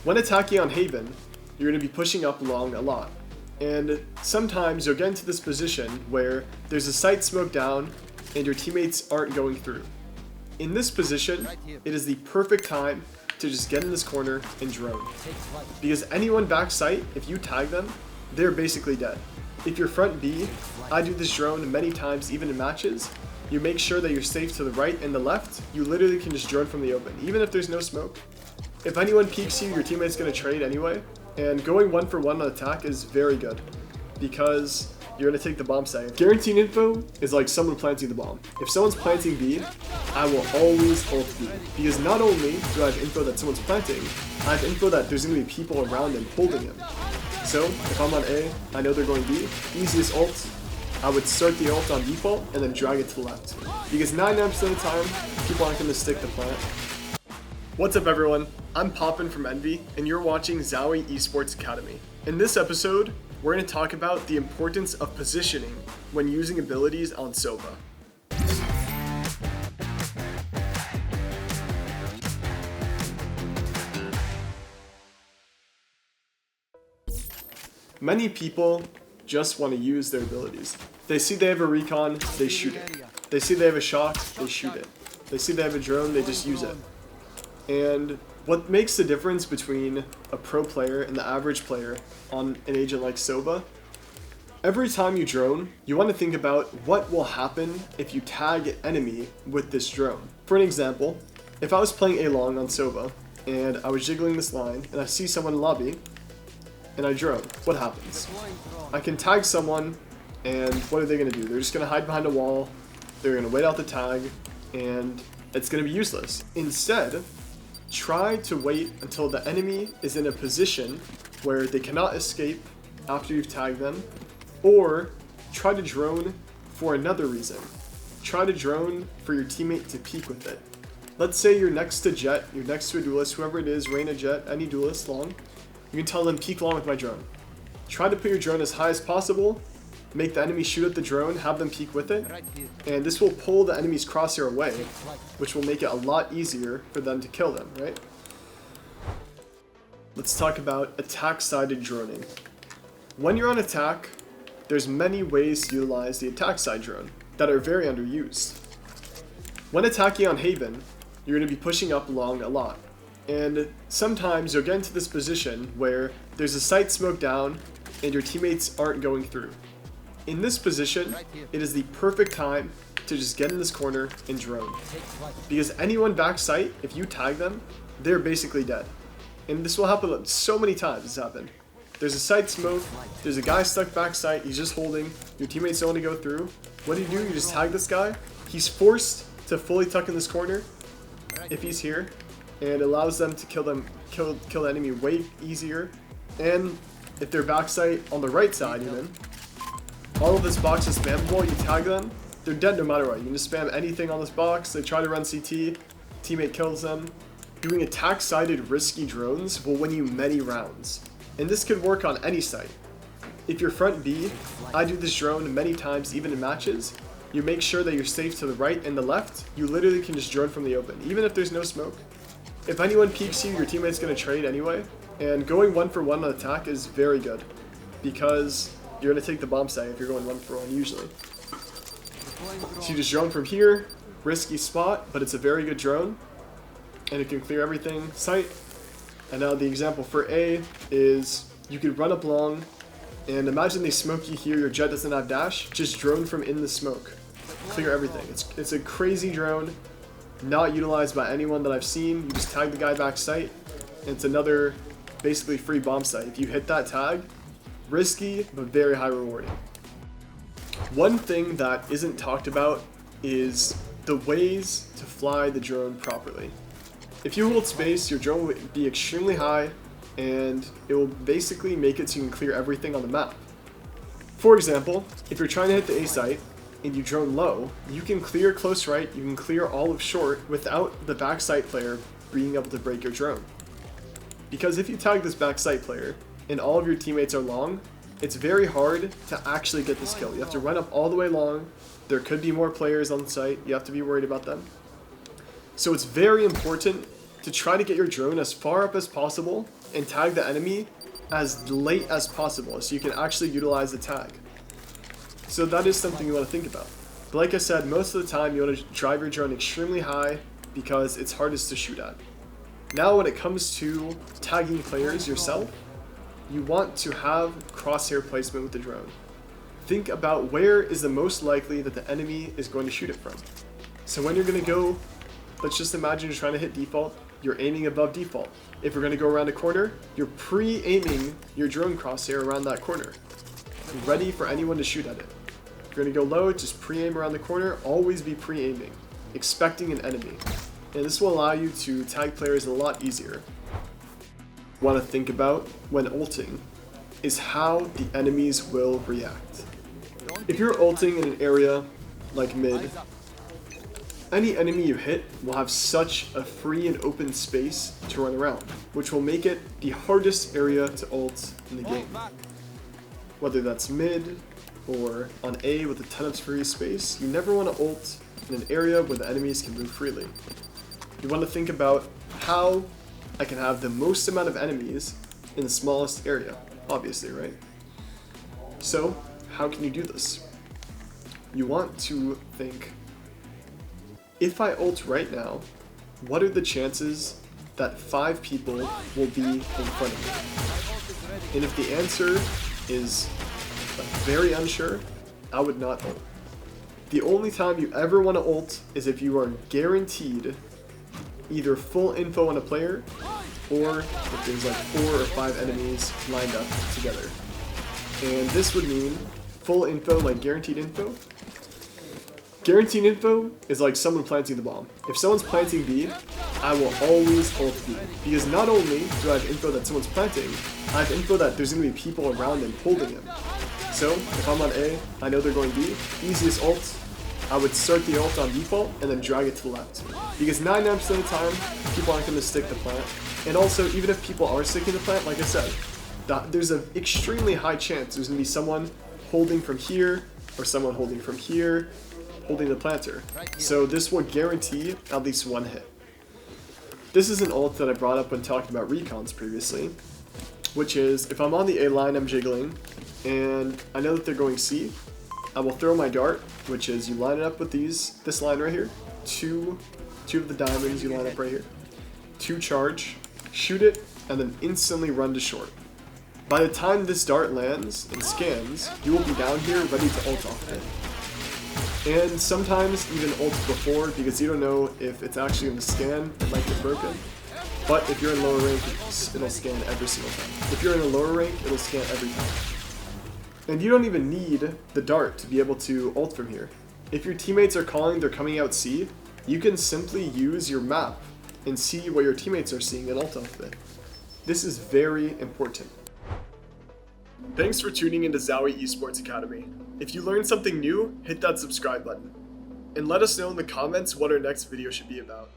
When attacking on Haven, you're going to be pushing up long a lot. And sometimes you'll get into this position where there's a site smoke down and your teammates aren't going through. In this position, it is the perfect time to just get in this corner and drone. Because anyone back site, if you tag them, they're basically dead. If you're front B, I do this drone many times even in matches. You make sure that you're safe to the right and the left. You literally can just drone from the open, even if there's no smoke. If anyone peeks you, your teammate's going to trade anyway. And going 1-for-1 on attack is very good because you're going to take the bomb site. Guaranteed info is like someone planting the bomb. If someone's planting B, I will always ult B. Because not only do I have info that someone's planting, I have info that there's going to be people around him holding him. So if I'm on A, I know they're going B. Easiest ult, I would start the ult on default and then drag it to the left. Because 99% of the time, people aren't going to stick the plant. What's up everyone, I'm Poppin from Envy, and you're watching ZOWIE Esports Academy. In this episode, we're going to talk about the importance of positioning when using abilities on Sova. Many people just want to use their abilities. They see they have a recon, they shoot it. They see they have a shock, they shoot it. They see they have a drone, they just use it. And what makes the difference between a pro player and the average player on an agent like Sova? Every time you drone, you want to think about what will happen if you tag an enemy with this drone. For an example, if I was playing A long on Sova and I was jiggling this line and I see someone in lobby and I drone, what happens? I can tag someone and what are they going to do? They're just going to hide behind a wall, they're going to wait out the tag, and it's going to be useless. Instead, try to wait until the enemy is in a position where they cannot escape after you've tagged them, or try to drone for another reason. Try to drone for your teammate to peek with it. Let's say you're next to Jet, you're next to a duelist, whoever it is, Reyna, Jet, any duelist long. You can tell them peek long with my drone. Try to put your drone as high as possible, make the enemy shoot at the drone, have them peek with it, and this will pull the enemy's crosshair away, which will make it a lot easier for them to kill them, right? Let's talk about attack-sided droning. When you're on attack, there's many ways to utilize the attack side drone that are very underused. When attacking on Haven, you're going to be pushing up long a lot. And sometimes you'll get into this position where there's a site smoke down and your teammates aren't going through. In this position, it is the perfect time to just get in this corner and drone. Because anyone back site, if you tag them, they're basically dead. And this will happen so many times. It's happened. There's a site smoke, there's a guy stuck back site, he's just holding, your teammates don't want to go through. What do? You just tag this guy. He's forced to fully tuck in this corner if he's here, and it allows them to kill the enemy way easier. And if they're back site on the right side even, all of this box is spammable, you tag them, they're dead no matter what. You can just spam anything on this box, they try to run CT, teammate kills them. Doing attack-sided risky drones will win you many rounds. And this could work on any site. If you're front B, I do this drone many times even in matches. You make sure that you're safe to the right and the left. You literally can just drone from the open, even if there's no smoke. If anyone peeks you, your teammate's going to trade anyway. And going 1-for-1 on attack is very good because you're going to take the bomb site if you're going 1-for-1 usually. So you just drone from here, risky spot, but it's a very good drone. And it can clear everything site. And now the example for A is you could run up long and imagine they smoke you here, your Jet doesn't have dash, just drone from in the smoke. Clear everything. It's a crazy drone, not utilized by anyone that I've seen. You just tag the guy back site, and it's another basically free bomb site. If you hit that tag, risky, but very high rewarding. One thing that isn't talked about is the ways to fly the drone properly. If you hold space, your drone will be extremely high, and it will basically make it so you can clear everything on the map. For example, if you're trying to hit the A site, and you drone low, you can clear close right, you can clear all of short without the backside player being able to break your drone. Because if you tag this backside player and all of your teammates are long, it's very hard to actually get this kill. You have to run up all the way long, there could be more players on site, you have to be worried about them. So it's very important to to try to get your drone as far up as possible and tag the enemy as late as possible so you can actually utilize the tag. So that is something you want to think about. But like I said, most of the time you want to drive your drone extremely high because it's hardest to shoot at. Now when it comes to tagging players yourself, you want to have crosshair placement with the drone. Think about where is the most likely that the enemy is going to shoot it from. So when you're going to go, let's just imagine you're trying to hit default, you're aiming above default. If we're going to go around a corner, you're pre-aiming your drone crosshair around that corner, ready for anyone to shoot at it. If you're going to go low, just pre-aim around the corner, always be pre-aiming, expecting an enemy. And this will allow you to tag players a lot easier. Want to think about when ulting is how the enemies will react. If you're ulting in an area like mid, any enemy you hit will have such a free and open space to run around, which will make it the hardest area to ult in the game. Whether that's mid or on A with a ton of free space, you never want to ult in an area where the enemies can move freely. You want to think about how I can have the most amount of enemies in the smallest area, obviously, right? So, how can you do this? You want to think, if I ult right now, what are the chances that 5 people will be in front of me? And if the answer is very unsure, I would not ult. The only time you ever want to ult is if you are guaranteed either full info on a player, or if there's like 4 or 5 enemies lined up together. And this would mean full info, like guaranteed info. Guaranteed info is like someone planting the bomb. If someone's planting B, I will always ult B. Because not only do I have info that someone's planting, I have info that there's going to be people around them holding him. So, if I'm on A, I know they're going B, easiest ult, I would start the ult on default and then drag it to the left. Because 99% of the time, people aren't going to stick the plant. And also, even if people are sticking the plant, like I said, there's an extremely high chance there's going to be someone holding from here, or someone holding from here, holding the planter. So this will guarantee at least one hit. This is an ult that I brought up when talking about recons previously, which is, if I'm on the A line, I'm jiggling, and I know that they're going C, I will throw my dart, which is you line it up with this line right here, two of the diamonds you line up right here, 2 charge, shoot it, and then instantly run to short. By the time this dart lands and scans, you will be down here ready to ult off it. And sometimes even ult before, because you don't know if it's actually going to scan, it might get broken. But if you're in lower rank, it'll scan every single time. If you're in a lower rank, it'll scan every time. And you don't even need the dart to be able to ult from here. If your teammates are calling they're coming out C, you can simply use your map and see what your teammates are seeing and ult off of it. This is very important. Thanks for tuning into ZOWIE Esports Academy. If you learned something new, hit that subscribe button. And let us know in the comments what our next video should be about.